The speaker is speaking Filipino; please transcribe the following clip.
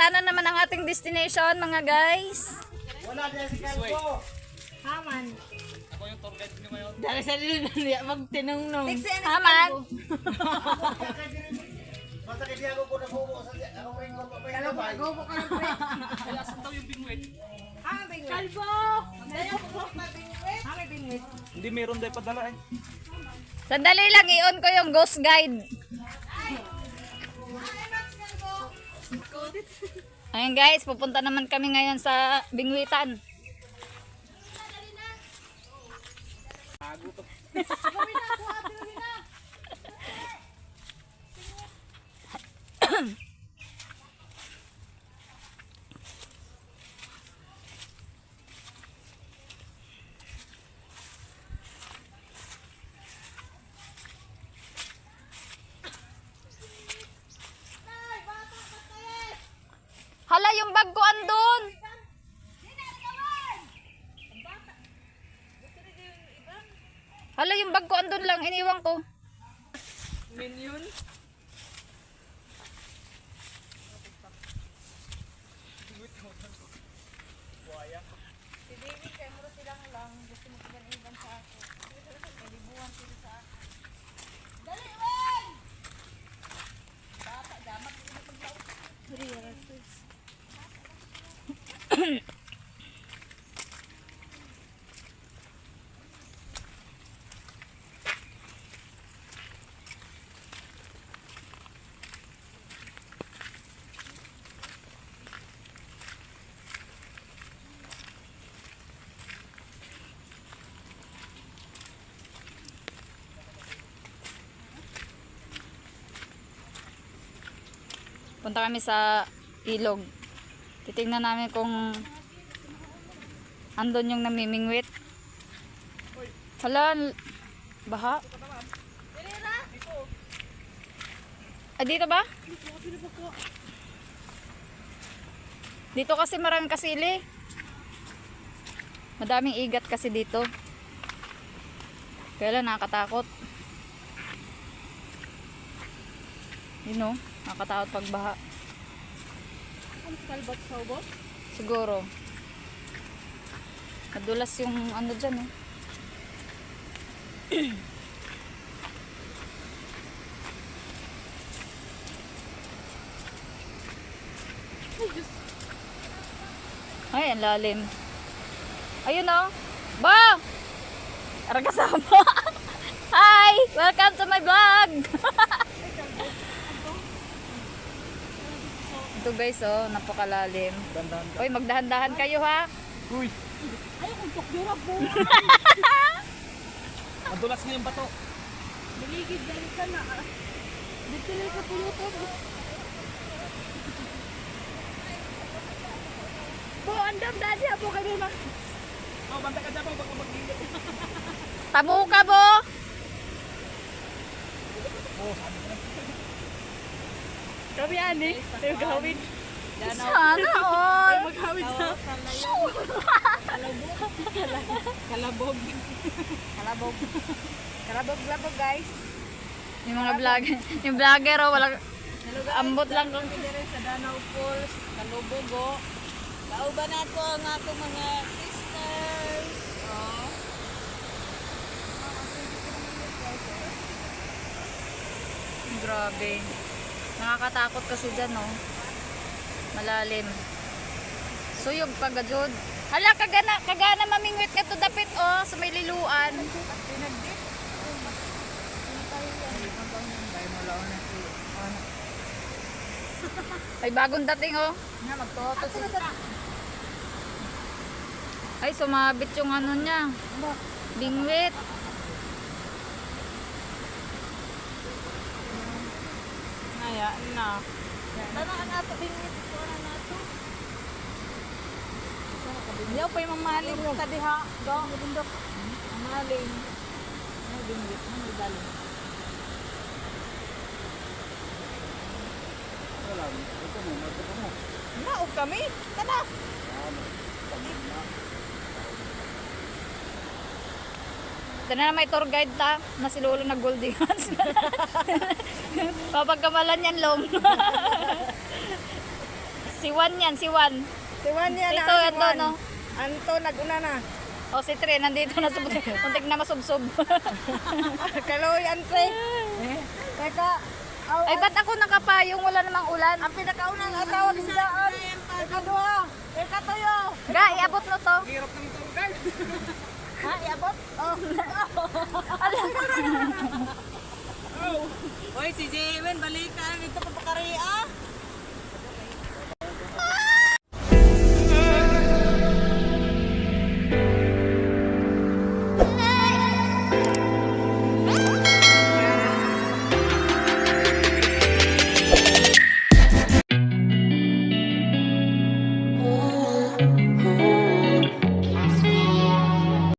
Sana naman ang ating destination, mga guys. Wala din si Kalbo. Haman. Ako yung tour guide niyo ngayon. Dali sa nila magtinong-nong. Haman. Basta kasi ako po nabubo sa ako ring ko pa Kala ko nagobo ka ng pre. Kaya asan daw yung bingwit? Ah, bingwit. Kalbo! Ah, may bingwit. Hindi meron daw padala eh. Sandali lang, i-on ko yung ghost guide. Ayun guys, pupunta naman kami ngayon sa Bingwitan. Hala, yung bag ko andun. Hala, yung bag ko andun lang, iniwan ko. Minion? Punta kami sa ilog. Titingnan namin kung andun yung namimingwit. Hala, baha. Ah, dito ba? Dito kasi maraming kasili. Madaming igat kasi dito. Kaya lang nakakatakot. You know, nakakatakot pag baha. Ang kalbat sa ubos? Siguro. Madulas yung ano dyan eh. Ay, ang lalim. Ayun oh. Ba! Tara kasama. Hi! Welcome to my vlog! Ito guys oh, napakalalim. Dandan. Uy, magdahan-dahan kayo ha. Uy! Ayaw kong tukdura po. Madulas nga yung bato. Biligid dali ka na. Dito lang sa pulutan. Po, andam dadi po kami ma. Oh, banta ka dyan pag mag-ingat. Tabo ka bo! Oh, sabi ko na. Kami ani, tayo gawin. Sana all! Maghawid sa kalabog. Kalabog. Kalabog guys. Yung mga vlogger, yung vlogger oh, walang ambot lang kung Dire sa Danau Falls, kalubog oh. Kauban nato ang akong mga sisters. Oh. grabe. Nakakatakot kasi dyan oh. Malalim. Suyog pagajod. Hala, kagana mamingwit ka to dapit oh, sa may liluan. Ay, bagong dating oh. Na magtoto si Ay, sumabit yung ano niya. Bingwit. Ngaya na. Tanong ang ato bingit ko na nato. Yaw pa yung mamaling ka diha. Do, bundok. Mamaling. Ay, bingit. Ano daling? Wala, ito mo, ito mo. Naog kami. Tana. Ito na may tour guide ta na si Lolo nag-golding hands. Papagkamalan yan long. Si Juan yan, si Juan. Si Juan yan. Ito, ito, no? Anto, nag-una na. O si Tre, nandito na sa muntik na masubsob. Kaloy, Antre. Teka. Ay, ba't ako nakapayong? Wala namang ulan. Ang pinakaunang asawa ni Daan. Ika-2. Ika-3. Ga, iabot mo to. Hirap ng tour guide. Ha, iabot? Oh. Oy, si Jewen, balikan. Ito pa pakariya.